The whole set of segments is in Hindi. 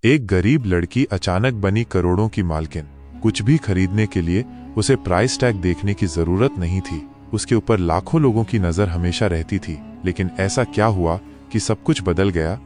एक गरीब लड़की अचानक बनी करोड़ों की मालकिन। कुछ भी खरीदने के लिए उसे प्राइस टैग देखने की जरूरत नहीं थी। उसके ऊपर लाखों लोगों की नजर हमेशा रहती थी। लेकिन ऐसा क्या हुआ कि सब कुछ बदल गया?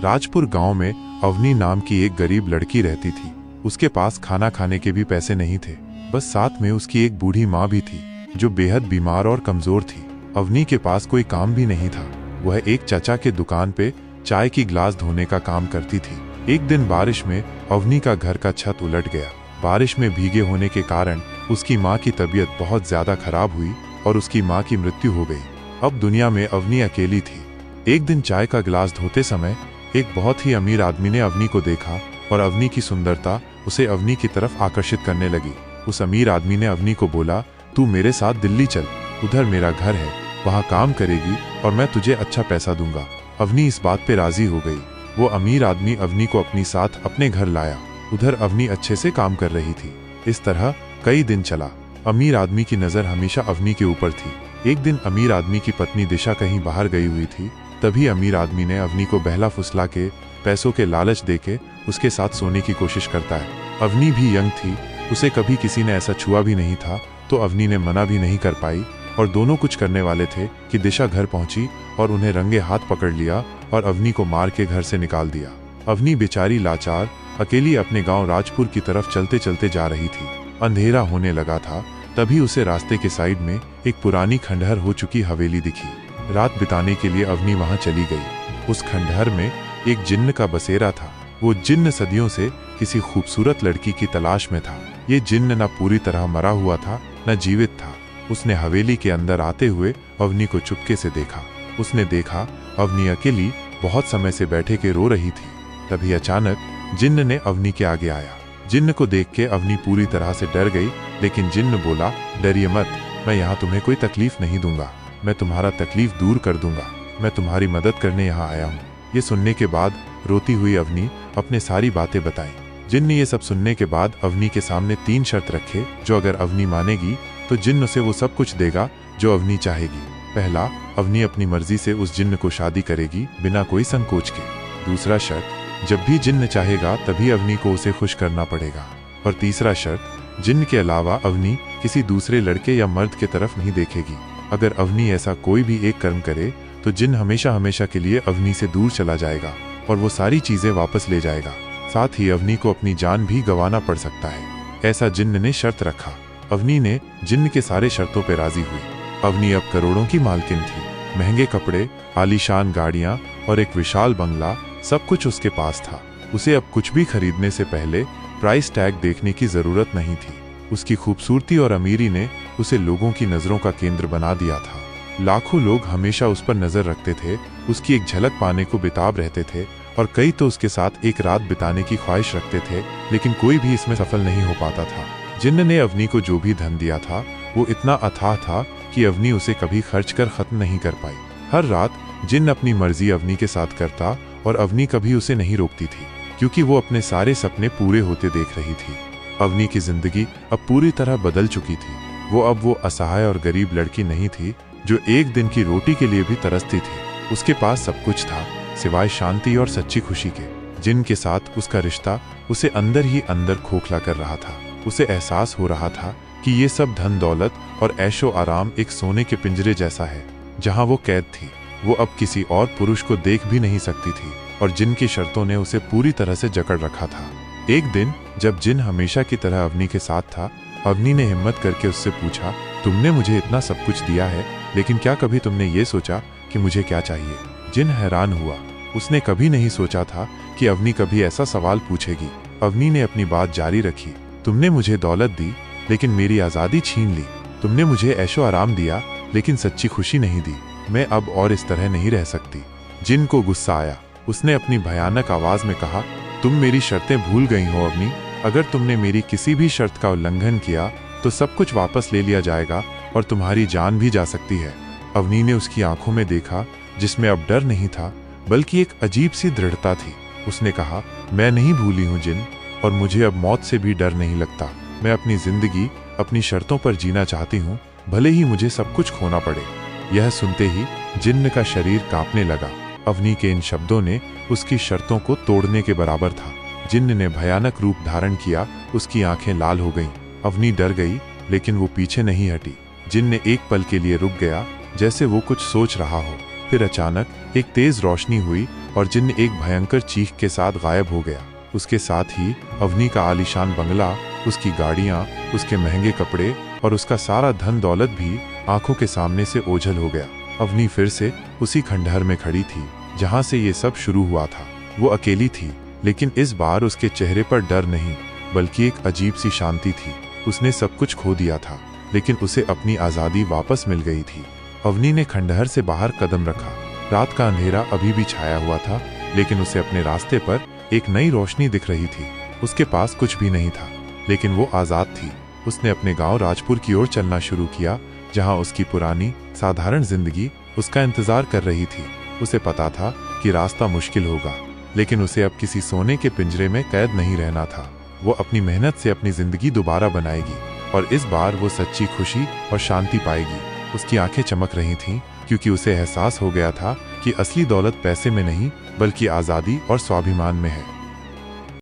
राजपुर गांव में अवनी नाम की एक गरीब लड़की रहती थी। उसके पास खाना खाने के भी पैसे नहीं थे। बस साथ में उसकी एक बूढ़ी माँ भी थी जो बेहद बीमार और कमजोर थी। अवनी के पास कोई काम भी नहीं था। वह एक चाचा के दुकान पे चाय की गिलास धोने का काम करती थी। एक दिन बारिश में अवनी का घर का छत उलट गया। बारिश में भीगे होने के कारण उसकी माँ की तबीयत बहुत ज्यादा खराब हुई और उसकी माँ की मृत्यु हो गई। अब दुनिया में अवनी अकेली थी। एक दिन चाय का गिलास धोते समय एक बहुत ही अमीर आदमी ने अवनी को देखा और अवनी की सुंदरता उसे अवनी की तरफ आकर्षित करने लगी। उस अमीर आदमी ने अवनी को बोला, तू मेरे साथ दिल्ली चल, उधर मेरा घर है, वहाँ काम करेगी और मैं तुझे अच्छा पैसा दूंगा। अवनी इस बात पे राजी हो गई। वो अमीर आदमी अवनी को अपनी साथ अपने घर लाया। उधर अवनी अच्छे से काम कर रही थी। इस तरह कई दिन चला। अमीर आदमी की नजर हमेशा अवनी के ऊपर थी। एक दिन अमीर आदमी की पत्नी दिशा कहीं बाहर गई हुई थी। तभी अमीर आदमी ने अवनी को बहला फुसला के पैसों के लालच देके उसके साथ सोने की कोशिश करता है। अवनी भी यंग थी, उसे कभी किसी ने ऐसा छुआ भी नहीं था, तो अवनी ने मना भी नहीं कर पाई और दोनों कुछ करने वाले थे कि दिशा घर पहुंची और उन्हें रंगे हाथ पकड़ लिया और अवनी को मार के घर से निकाल दिया। अवनी बेचारी लाचार अकेली अपने गांव राजपुर की तरफ चलते चलते जा रही थी। अंधेरा होने लगा था। तभी उसे रास्ते के साइड में एक पुरानी खंडहर हो चुकी हवेली दिखी। रात बिताने के लिए अवनी वहां चली गई। उस खंडहर में एक जिन्न का बसेरा था। वो जिन्न सदियों से किसी खूबसूरत लड़की की तलाश में था। ये जिन्न न पूरी तरह मरा हुआ था न जीवित था। उसने हवेली के अंदर आते हुए अवनी को चुपके से देखा। उसने देखा अवनी अकेली बहुत समय से बैठे के रो रही थी। तभी अचानक जिन्न ने अवनी के आगे आया। जिन्न को देख के अवनी पूरी तरह से डर गई, लेकिन जिन्न बोला, डरिए मत, मैं यहाँ तुम्हें कोई तकलीफ नहीं दूंगा, मैं तुम्हारा तकलीफ दूर कर दूंगा, मैं तुम्हारी मदद करने यहाँ आया हूँ। ये सुनने के बाद रोती हुई अवनी अपने सारी बातें बताई। जिन्न ने ये सब सुनने के बाद अवनी के सामने 3 शर्त रखे, जो अगर अवनी मानेगी तो जिन्न उसे वो सब कुछ देगा जो अवनी चाहेगी। पहला, अवनी अपनी मर्जी से उस जिन्न को शादी करेगी बिना कोई संकोच के। दूसरा शर्त, जब भी जिन्न चाहेगा तभी अवनी को उसे खुश करना पड़ेगा। और तीसरा शर्त, जिन्न के अलावा अवनी किसी दूसरे लड़के या मर्द के तरफ नहीं देखेगी। अगर अवनी ऐसा कोई भी एक कर्म करे तो जिन्न हमेशा हमेशा के लिए अवनी से दूर चला जाएगा और वो सारी चीजें वापस ले जाएगा। साथ ही अवनी को अपनी जान भी गंवाना पड़ सकता है। ऐसा जिन्न ने शर्त रखा। अवनी ने जिन्न के सारे शर्तों पर राजी हुई। अवनी अब करोड़ों की मालकिन थी। महंगे कपड़े, आलीशान गाड़ियां और एक विशाल बंगला, सब कुछ उसके पास था। उसे अब कुछ भी खरीदने से पहले प्राइस टैग देखने की जरूरत नहीं थी। उसकी खूबसूरती और अमीरी ने उसे लोगों की नजरों का केंद्र बना दिया था। लाखों लोग हमेशा उस पर नजर रखते थे, उसकी एक झलक पाने को बेताब रहते थे और कई तो उसके साथ एक रात बिताने की ख्वाहिश रखते थे, लेकिन कोई भी इसमें सफल नहीं हो पाता था। जिन्न ने अवनी को जो भी धन दिया था वो इतना अथाह था कि अवनी उसे कभी खर्च कर खत्म नहीं कर पाई। हर रात जिन्न अपनी मर्जी अवनी के साथ करता और अवनी कभी उसे नहीं रोकती थी, क्योंकि वो अपने सारे सपने पूरे होते देख रही थी। अवनी की जिंदगी अब पूरी तरह बदल चुकी थी। वो असहाय और गरीब लड़की नहीं थी जो एक दिन की रोटी के लिए भी तरसती थी। उसके पास सब कुछ था सिवाय शांति और सच्ची खुशी के। जिन्न के साथ उसका रिश्ता उसे अंदर ही अंदर खोखला कर रहा था। उसे एहसास हो रहा था कि ये सब धन दौलत और ऐशो आराम एक सोने के पिंजरे जैसा है जहां वो कैद थी। वो अब किसी और पुरुष को देख भी नहीं सकती थी और जिन्न की शर्तों ने उसे पूरी तरह से जकड़ रखा था। एक दिन जब जिन्न हमेशा की तरह अवनी के साथ था, अवनी ने हिम्मत करके उससे पूछा, तुमने मुझे इतना सब कुछ दिया है, लेकिन क्या कभी तुमने ये सोचा कि मुझे क्या चाहिए? जिन्न हैरान हुआ। उसने कभी नहीं सोचा था कि अवनी कभी ऐसा सवाल पूछेगी। अवनी ने अपनी बात जारी रखी, तुमने मुझे दौलत दी लेकिन मेरी आजादी छीन ली। तुमने मुझे ऐशो आराम दिया लेकिन सच्ची खुशी नहीं दी। मैं अब और इस तरह नहीं रह सकती। जिन्न को गुस्सा आया। उसने अपनी भयानक आवाज में कहा, तुम मेरी शर्तें भूल गई हो अवनी। अगर तुमने मेरी किसी भी शर्त का उल्लंघन किया तो सब कुछ वापस ले लिया जाएगा और तुम्हारी जान भी जा सकती है। अवनी ने उसकी आंखों में देखा, जिसमें अब डर नहीं था बल्कि एक अजीब सी दृढ़ता थी। उसने कहा, मैं नहीं भूली हूँ जिन्न, और मुझे अब मौत से भी डर नहीं लगता। मैं अपनी जिंदगी अपनी शर्तों पर जीना चाहती हूँ, भले ही मुझे सब कुछ खोना पड़े। यह सुनते ही जिन्न का शरीर कांपने लगा। अवनी के इन शब्दों ने उसकी शर्तों को तोड़ने के बराबर था। जिन्न ने भयानक रूप धारण किया, उसकी आंखें लाल हो गईं। अवनी डर गई, लेकिन वो पीछे नहीं हटी। जिन्न ने एक पल के लिए रुक गया, जैसे वो कुछ सोच रहा हो। फिर अचानक एक तेज रोशनी हुई और जिन्न एक भयंकर चीख के साथ गायब हो गया। उसके साथ ही अवनी का आलीशान बंगला, उसकी गाड़ियां, उसके महंगे कपड़े और उसका सारा धन दौलत भी आंखों के सामने से ओझल हो गया। अवनी फिर से उसी खंडहर में खड़ी थी जहां से ये सब शुरू हुआ था। वो अकेली थी, लेकिन इस बार उसके चेहरे पर डर नहीं, बल्कि एक अजीब सी शांति थी। उसने सब कुछ खो दिया था, लेकिन उसे अपनी आज़ादी वापस मिल गई थी। अवनी ने खंडहर से बाहर कदम रखा। रात का अंधेरा अभी भी छाया हुआ था, लेकिन उसे अपने रास्ते पर एक नई रोशनी दिख रही थी। उसके पास कुछ भी नहीं था, लेकिन वो आज़ाद थी। उसने अपने गांव राजपुर की ओर चलना शुरू किया, जहां उसकी पुरानी साधारण जिंदगी उसका इंतजार कर रही थी। उसे पता था कि रास्ता मुश्किल होगा, लेकिन उसे अब किसी सोने के पिंजरे में कैद नहीं रहना था। वो अपनी मेहनत से अपनी जिंदगी दोबारा बनाएगी, और इस बार वो सच्ची खुशी और शांति पाएगी। उसकी आंखें चमक रही थीं, क्योंकि उसे एहसास हो गया था कि असली दौलत पैसे में नहीं, बल्कि आज़ादी और स्वाभिमान में है।